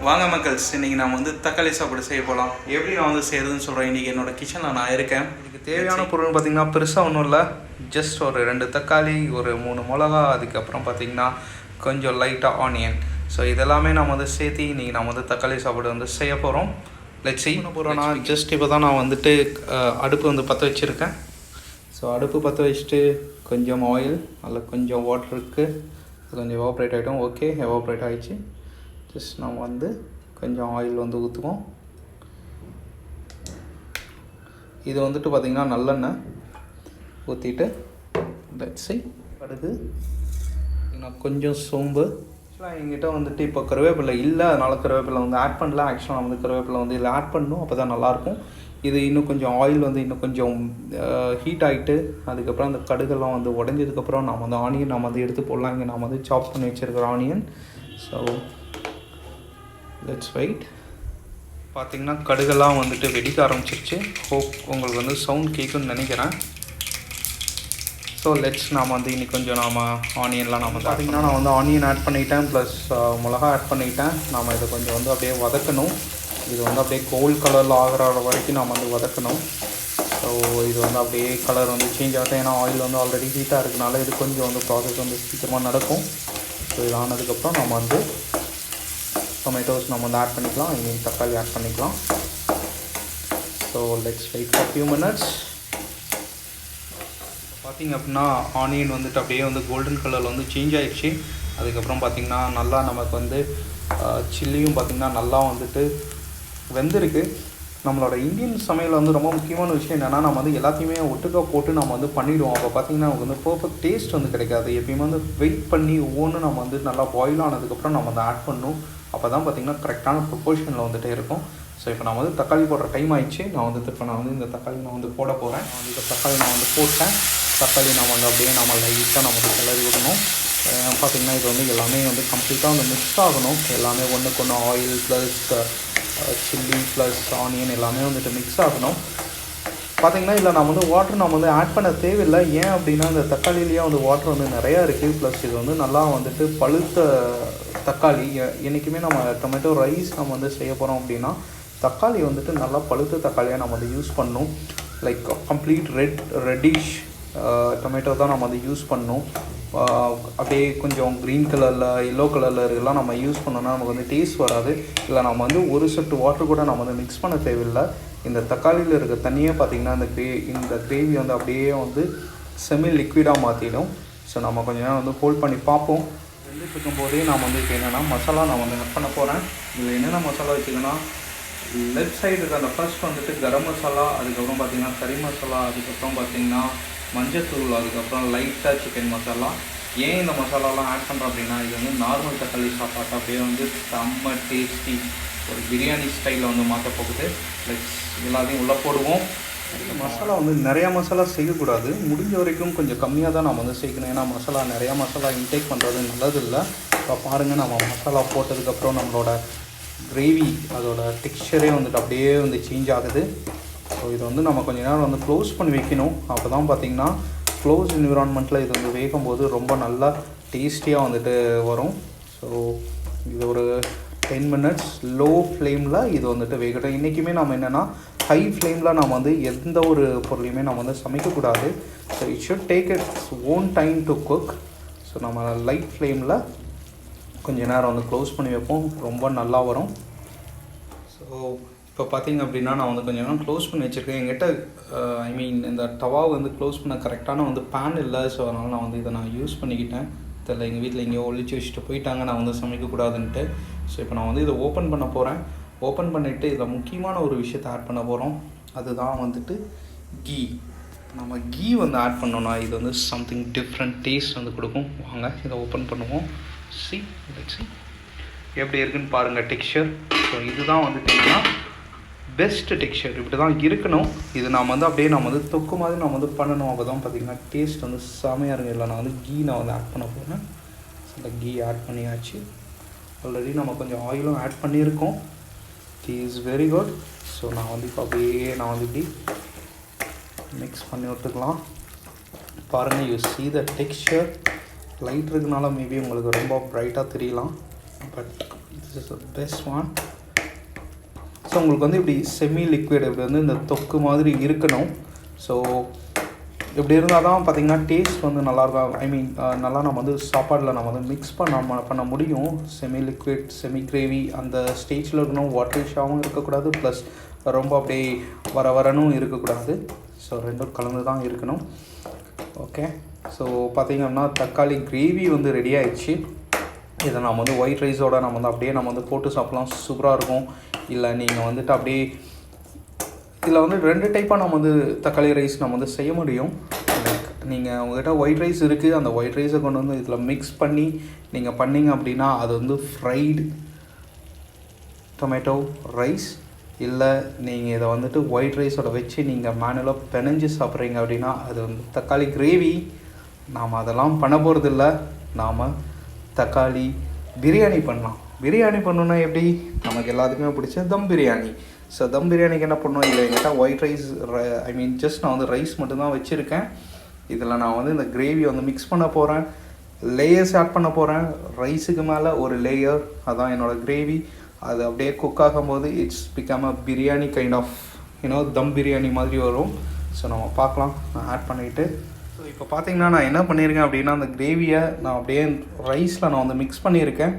வாங்க மக்கள்ஸ், இன்றைக்கி நான் வந்து தக்காளி சாப்பாடு செய்ய போகலாம். எப்படி நான் வந்து செய்கிறதுன்னு சொல்கிறேன். இன்றைக்கி என்னோடய கிச்சனில் நான் இருக்கேன். இதுக்கு தேவையான பொருள்னு பார்த்திங்கன்னா பெருசாக ஒன்றும் இல்லை. ஜஸ்ட் ஒரு 2 தக்காளி, ஒரு 3 மிளகா, அதுக்கப்புறம் பார்த்திங்கன்னா கொஞ்சம் லைட்டாக ஆனியன். ஸோ இதெல்லாமே நம்ம வந்து சேர்த்து இன்றைக்கி நம்ம வந்து தக்காளி சாப்பாடு வந்து செய்ய போகிறோம். லெட்ஸ் செய்ய போகிறோன்னா ஜஸ்ட் இப்போ தான் நான் வந்துட்டு அடுப்பு வந்து பற்ற வச்சுருக்கேன். ஸோ அடுப்பு பற்ற வச்சுட்டு கொஞ்சம் ஆயில், அதில் கொஞ்சம் வாட்டர் இருக்குது, கொஞ்சம் எவாப்ரேட் ஆகிட்டோம். ஓகே, எவாப்ரேட் ஆகிடுச்சு. ஜஸ்ட் நம்ம வந்து கொஞ்சம் ஆயில் வந்து ஊற்றுவோம். இது வந்துட்டு பார்த்திங்கன்னா நல்லெண்ணெய் ஊற்றிட்டு லெட்ஸ் கடுகு, கொஞ்சம் சோம்பு. ஆக்சுவலாக எங்கிட்ட வந்துட்டு இப்போ கருவேப்பிலை இல்லை, அதனால் கருவேப்பிலை வந்து ஆட் பண்ணல. ஆக்சுவலாக நான் வந்து கருவேப்பிலை வந்து இதில் ஆட் பண்ணணும், அப்போ தான் நல்லாயிருக்கும். இது இன்னும் கொஞ்சம் ஆயில் வந்து இன்னும் கொஞ்சம் ஹீட் ஆகிட்டு அதுக்கப்புறம் அந்த கடுகெல்லாம் வந்து உடஞ்சதுக்கப்புறம் நம்ம வந்து ஆனியன் நம்ம வந்து எடுத்து போடலாம். இங்கே நம்ம வந்து சாப் பண்ணி வச்சுருக்கிற ஆனியன். So let's wait. பார்த்திங்கன்னா கடுகெல்லாம் வந்துட்டு வெடிக்க ஆரம்பிச்சிருச்சு. ஹோப் உங்களுக்கு வந்து சவுண்ட் கேட்குன்னு நினைக்கிறேன். ஸோ லெட்ஸ் நாம் வந்து இன்னைக்கு கொஞ்சம் நாம் ஆனியன்லாம் நம்ம பார்த்திங்கன்னா நான் வந்து ஆனியன் ஆட் பண்ணிட்டேன், ப்ளஸ் மிளகா ஆட் பண்ணிட்டேன். நாம் இதை கொஞ்சம் வந்து அப்படியே வதக்கணும். இது வந்து அப்படியே கோல்ட் கலரில் ஆகிற வரைக்கும் நாம் வந்து வதக்கணும். ஸோ இது வந்து அப்படியே கலர் வந்து சேஞ்ச் ஆகும். ஏன்னா ஆயில் வந்து ஆல்ரெடி ஹீட்டாக இருக்கனால இது கொஞ்சம் வந்து ப்ராசஸ் வந்து சீக்கிரமாக நடக்கும். ஸோ இது ஆனதுக்கப்புறம் நம்ம வந்து டொமேட்டோஸ் நம்ம வந்து ஆட் பண்ணிக்கலாம், இங்கே தக்காளி ஆட் பண்ணிக்கலாம். So let's wait for few minutes. பார்த்திங்க அப்படின்னா ஆனியன் வந்துட்டு அப்படியே வந்து கோல்டன் கலரில் வந்து சேஞ்ச் ஆகிடுச்சு. அதுக்கப்புறம் பார்த்திங்கன்னா நல்லா நமக்கு வந்து சில்லியும் பார்த்திங்கன்னா நல்லா வந்துட்டு வெந்திருக்கு. நம்மளோட இந்தியன் சமையல் வந்து ரொம்ப முக்கியமான விஷயம் என்னென்னா, நம்ம வந்து எல்லாத்தையுமே ஒட்டுக்கா போட்டு நம்ம வந்து பண்ணிவிடுவோம். அப்போ பார்த்திங்கன்னா நமக்கு வந்து பர்ஃபெக்ட் டேஸ்ட் வந்து கிடைக்காது. எப்பயுமே வந்து வெயிட் பண்ணி ஒவ்வொன்றும் நம்ம வந்து நல்லா பாயில் ஆனதுக்கப்புறம் நம்ம வந்து ஆட் பண்ணணும். அப்போ தான் பார்த்திங்கன்னா கரெக்டான ப்ரொப்போர்ஷனில் வந்துகிட்டே இருக்கும். ஸோ இப்போ நான் வந்து தக்காளி போடுற டைம் ஆயிடுச்சு. நான் வந்து இப்போ நான் வந்து இந்த தக்காளி நான் வந்து போட போகிறேன். இந்த தக்காளி நான் வந்து போட்டேன். தக்காளி நம்ம வந்து அப்படியே நம்ம லைட்டாக நம்ம வந்து கிளறி விடணும். பார்த்திங்கன்னா இது வந்து எல்லாமே வந்து கம்ப்ளீட்டாக வந்து மிக்ஸ் ஆகணும். எல்லாமே ஒன்றுக்கு ஒன்று oil plus chilli plus onion எல்லாமே வந்துட்டு மிக்ஸ் ஆகணும். பார்த்திங்கன்னா இல்லை நம்ம வந்து வாட்டர் நம்ம வந்து ஆட் பண்ண தேவையில்லை. ஏன் அப்படின்னா இந்த தக்காளிலேயே வந்து வாட்டர் வந்து நிறையா இருக்குது. ப்ளஸ் இது வந்து நல்லா வந்துட்டு பழுத்த தக்காளி. என்றைக்குமே நம்ம டொமேட்டோ ரைஸ் நம்ம வந்து செய்ய போகிறோம் அப்படின்னா தக்காளி வந்துட்டு நல்லா பழுத்த தக்காளியாக நம்ம வந்து யூஸ் பண்ணணும். லைக் கம்ப்ளீட் ரெட்டிஷ் டொமேட்டோ தான் நம்ம வந்து யூஸ் பண்ணணும். அப்படியே கொஞ்சம் க்ரீன் கலரில் எல்லோ கலரில் இருக்கலாம் நம்ம யூஸ் பண்ணோன்னா நமக்கு வந்து டேஸ்ட் வராது. இல்லை நம்ம வந்து ஒரு சொட்டு வாட்டர் கூட நம்ம வந்து மிக்ஸ் பண்ண தேவையில்லை. இந்த தக்காளியில் இருக்க தண்ணியே பார்த்திங்கன்னா இந்த கிரேவி வந்து அப்படியே வந்து செமி லிக்விடாக மாற்றிடும். ஸோ நம்ம கொஞ்சம் நேரம் வந்து ஹோல்ட் பண்ணி பார்ப்போம். வெந்துட்டு இருக்கும்போதே நான் வந்து இப்போ என்னென்னா மசாலா நான் வந்து ஆட் பண்ண போகிறேன். இதில் என்னென்ன மசாலா வச்சுக்கன்னா, லெஃப்ட் சைடு இருக்க அந்த ஃபர்ஸ்ட் வந்துட்டு கரம் மசாலா, அதுக்கப்புறம் பார்த்திங்கன்னா கறி மசாலா, அதுக்கப்புறம் பார்த்திங்கன்னா மஞ்சத்தூள், அதுக்கப்புறம் லைட்டாக சிக்கன் மசாலா. ஏன் இந்த மசாலாலாம் ஆட் பண்ணுறோம் அப்படின்னா, இது வந்து நார்மல் தக்காளி சாப்பாட்டு அப்படியே வந்து செம்ம டேஸ்டி ஒரு பிரியாணி ஸ்டைலில் வந்து மாற்ற போகுது. லெட்ஸ் எல்லாத்தையும் உள்ளே போடுவோம். இந்த மசாலா வந்து நிறையா மசாலா செய்யக்கூடாது. முடிஞ்ச வரைக்கும் கொஞ்சம் கம்மியாக தான் நம்ம வந்து சேர்க்கணும். ஏன்னா மசாலா நிறையா மசாலா இன்டேக் பண்ணுறது நல்லதில்லை. இப்போ பாருங்கள், நம்ம மசாலா போட்டதுக்கப்புறம் நம்மளோட கிரேவி அதோட டெக்ஸ்சரே வந்துட்டு அப்படியே வந்து சேஞ்ச் ஆகுது. ஸோ இதை வந்து நம்ம கொஞ்சம் நேரம் வந்து க்ளோஸ் பண்ணி வைக்கணும். அப்போ தான் பார்த்திங்கன்னா க்ளோஸ் என்விரான்மெண்ட்டில் இது வந்து வேகும்போது ரொம்ப நல்லா டேஸ்டியாக வந்துட்டு வரும். ஸோ இது ஒரு 10 மினிட்ஸ் லோ ஃப்ளேமில் இது வந்துட்டு வேகட்டும். இன்றைக்குமே நம்ம என்னென்னா ஹை ஃப்ளேமில் நம்ம வந்து எந்த ஒரு பொருளையுமே நம்ம வந்து சமைக்கக்கூடாது. So it should take its own time to cook. So நம்ம லைட் ஃப்ளேமில் கொஞ்சம் நேரம் வந்து க்ளோஸ் பண்ணி வைப்போம், ரொம்ப நல்லா வரும். ஸோ இப்போ பார்த்திங்க அப்படின்னா நான் வந்து கொஞ்சம் நேரம் க்ளோஸ் பண்ணி வச்சுருக்கேன். என்கிட்ட இந்த தவா வந்து க்ளோஸ் பண்ண கரெக்டான வந்து பேன் இல்லை. ஸோ அதனால் நான் வந்து இதை நான் யூஸ் பண்ணிக்கிட்டேன். தெரியல, எங்கள் வீட்டில் எங்கேயோ ஒழிச்சு வச்சுட்டு போயிட்டாங்க நான் வந்து சமைக்கக்கூடாதுன்ட்டு. ஸோ இப்போ நான் வந்து இதை ஓப்பன் பண்ண போகிறேன். ஓப்பன் பண்ணிவிட்டு இதில் முக்கியமான ஒரு விஷயத்தை ஆட் பண்ண போகிறோம். அதுதான் வந்துட்டு கீ. நம்ம கீ வந்து ஆட் பண்ணோன்னா இது வந்து சம்திங் டிஃப்ரெண்ட் டேஸ்ட் வந்து கொடுக்கும். வாங்க இதை ஓப்பன் பண்ணுவோம். சி எப்படி இருக்குன்னு பாருங்கள் டெக்ஸ்சர். ஸோ இதுதான் வந்துட்டு என்னன்னா பெஸ்ட்டு டெக்ஸ்சர். இப்படி தான் இருக்கணும். இது நாம் வந்து அப்படியே நம்ம வந்து தொக்கு மாதிரி நம்ம வந்து பண்ணணும். அப்போ தான் பார்த்திங்கன்னா டேஸ்ட் வந்து செமையாக இருக்கும். இல்லை நான் வந்து கீ நான் வந்து ஆட் பண்ண போகிறேன். ஸோ இந்த கீ ஆட் பண்ணியாச்சு. ஆல்ரெடி நம்ம கொஞ்சம் ஆயிலும் ஆட் பண்ணியிருக்கோம். Ghee is very good. So நான் வந்து இப்போ அப்படியே நான் வந்து இப்படி மிக்ஸ் பண்ணி விட்டுக்கலாம். பாருங்கள், you see the texture. Light இருக்கனால மேபி உங்களுக்கு ரொம்ப ப்ரைட்டாக தெரியலாம். But this is the best one. So உங்களுக்கு வந்து இப்படி செமி லிக்விட் இப்படி வந்து இந்த தொக்கு மாதிரி இருக்கணும். ஸோ இப்படி இருந்தால் தான் பார்த்திங்கன்னா டேஸ்ட் வந்து நல்லாயிருக்கும். ஐ மீன் நல்லா நம்ம வந்து சாப்பாடில் நம்ம வந்து மிக்ஸ் பண்ண முடியும். செமி லிக்விட் செமி கிரேவி அந்த ஸ்டேஜில் இருக்கணும். வாட்டரிஷாகவும் இருக்கக்கூடாது, ப்ளஸ் ரொம்ப அப்படியே வரணும் இருக்கக்கூடாது. ஸோ ரெண்டும் கலந்து தான் இருக்கணும். ஓகே, ஸோ பார்த்திங்கன்னா தக்காளி கிரேவி வந்து ரெடி ஆகிடுச்சு. இதை நம்ம வந்து ஒயிட் ரைஸோடு நம்ம வந்து அப்படியே நம்ம வந்து போட்டு சாப்பிட்லாம், சூப்பராக இருக்கும். இல்லை நீங்கள் வந்துட்டு அப்படியே இதில் வந்து 2 டைப்பாக நம்ம வந்து தக்காளி ரைஸ் நம்ம வந்து செய்ய முடியும். லைக் நீங்கள் உங்கள்கிட்ட ஒயிட் ரைஸ் இருக்குது, அந்த ஒயிட் ரைஸை கொண்டு வந்து இதில் மிக்ஸ் பண்ணி நீங்கள் பண்ணிங்க அப்படின்னா அது வந்து ஃப்ரைடு டொமேட்டோ ரைஸ். இல்லை நீங்கள் இதை வந்துட்டு ஒயிட் ரைஸோட வச்சு நீங்கள் மேனுவலாக பிணைஞ்சு சாப்பிட்றீங்க அப்படின்னா அது வந்து தக்காளி கிரேவி. நாம் அதெல்லாம் பண்ண போகிறதில்ல, நாம் தக்காளி பிரியாணி பண்ணலாம். பிரியாணி பண்ணணுன்னா எப்படி, நமக்கு எல்லாத்துக்குமே பிடிச்ச தம் பிரியாணி. ஸோ தம் பிரியாணிக்கு என்ன பண்ணணும், இல்லை என்கிட்ட ஒயிட் ரைஸ் ஐ மீன் ஜஸ்ட் நான் வந்து ரைஸ் மட்டும்தான் வச்சுருக்கேன். இதில் நான் வந்து இந்த கிரேவி வந்து மிக்ஸ் பண்ண போகிறேன், லேயர்ஸ் ஆட் பண்ண போகிறேன். ரைஸுக்கு மேலே ஒரு லேயர், அதான் என்னோடய கிரேவி. அது அப்படியே குக் ஆகும்போது it's become a biryani kind of dum biryani மாதிரி வரும். ஸோ நம்ம பார்க்கலாம். நான் ஆட் பண்ணிவிட்டு ஸோ இப்போ பார்த்தீங்கன்னா நான் என்ன பண்ணியிருக்கேன் அப்படின்னா அந்த கிரேவியை நான் அப்படியே ரைஸில் நான் வந்து மிக்ஸ் பண்ணியிருக்கேன்.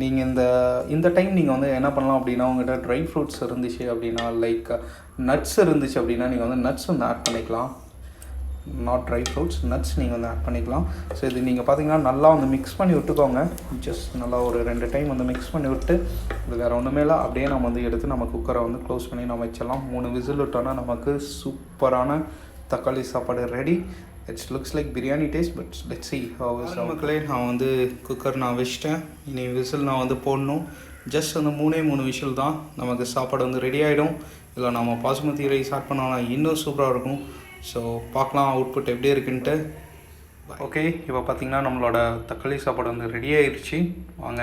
நீங்கள் இந்த டைம் நீங்கள் வந்து என்ன பண்ணலாம் அப்படின்னா உங்கள்கிட்ட ட்ரை ஃப்ரூட்ஸ் இருந்துச்சு அப்படின்னா, லைக் நட்ஸ் இருந்துச்சு அப்படின்னா நீங்கள் வந்து நட்ஸ் வந்து ஆட் பண்ணிக்கலாம். நாட் ட்ரை ஃப்ரூட்ஸ், நட்ஸ் நீங்கள் வந்து ஆட் பண்ணிக்கலாம். ஸோ இது நீங்கள் பார்த்தீங்கன்னா நல்லா வந்து மிக்ஸ் பண்ணி விட்டுக்கோங்க. ஜஸ்ட் நல்லா ஒரு 2 டைம் வந்து மிக்ஸ் பண்ணி விட்டு இது வேறு ஒன்றுமே இல்லை, அப்படியே நம்ம வந்து எடுத்து நம்ம குக்கரை வந்து க்ளோஸ் பண்ணி நம்ம வச்சிடலாம். 3 விசில் விட்டோன்னா நமக்கு சூப்பரான தக்காளி சாப்பாடு ready. It's looks like biryani taste, but let's see how is it. மக்களே, நான் வந்து குக்கர் நான் வச்சிட்டேன். இனி விசில் நான் வந்து போடணும். ஜஸ்ட் வந்து 3 விசில் தான் நமக்கு சாப்பாடு வந்து ரெடி ஆகிடும். இல்லை நம்ம பாஸ்மதி ரைஸ் ஆட் பண்ணோன்னா இன்னும் சூப்பராக இருக்கும். ஸோ பார்க்கலாம் அவுட்புட் எப்படி இருக்குன்ட்டு. ஓகே, இப்போ பார்த்திங்கன்னா நம்மளோட தக்காளி சாப்பாடு வந்து ரெடி ஆகிடுச்சு. வாங்க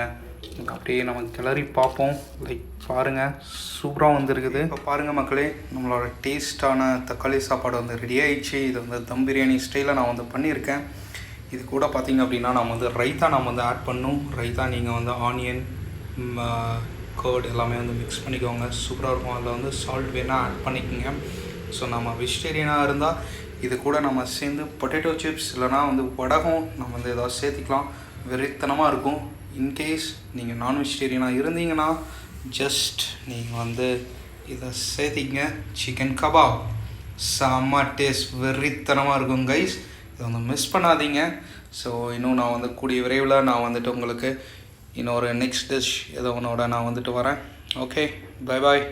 அப்படியே நம்ம கிளறி பார்ப்போம். லைக் பாருங்கள், சூப்பராக வந்துருக்குது. இப்போ பாருங்கள் மக்களே, நம்மளோட டேஸ்ட்டான தக்காளி சாப்பாடு வந்து ரெடி ஆகிடுச்சு. இது வந்து தம் பிரியாணி ஸ்டைலில் நான் வந்து பண்ணியிருக்கேன். இது கூட பார்த்திங்க அப்படின்னா நம்ம வந்து ரைத்தா நம்ம வந்து ஆட் பண்ணணும். ரைத்தா நீங்கள் வந்து ஆனியன் கர்ட் எல்லாமே வந்து மிக்ஸ் பண்ணிக்கோங்க, சூப்பராக இருக்கும். அதில் வந்து சால்ட் வேணால் ஆட் பண்ணிக்கோங்க. ஸோ நம்ம வெஜிடேரியனாக இருந்தால் இது கூட நம்ம சேர்ந்து பொட்டேட்டோ சிப்ஸ் இல்லைனா வந்து வடகம் நம்ம வந்து ஏதாவது சேர்த்திக்கலாம், வெறித்தனமாக இருக்கும். இன்கேஸ் நீங்கள் நான் வெஜிடேரியனாக இருந்தீங்கன்னா ஜஸ்ட் நீங்கள் வந்து இதை சேர்த்திங்க. சிக்கன் கபாப் செம்ம டேஸ்ட், வெறித்தனமாக இருக்கும் கைஸ். இதை வந்து மிஸ் பண்ணாதீங்க. ஸோ இன்னும் நான் வந்து கூடிய விரைவில் நான் வந்துட்டு உங்களுக்கு இன்னொரு நெக்ஸ்ட் டிஷ் ஏதோ ஒன்றோட நான் வந்துட்டு வரேன். Okay, bye bye.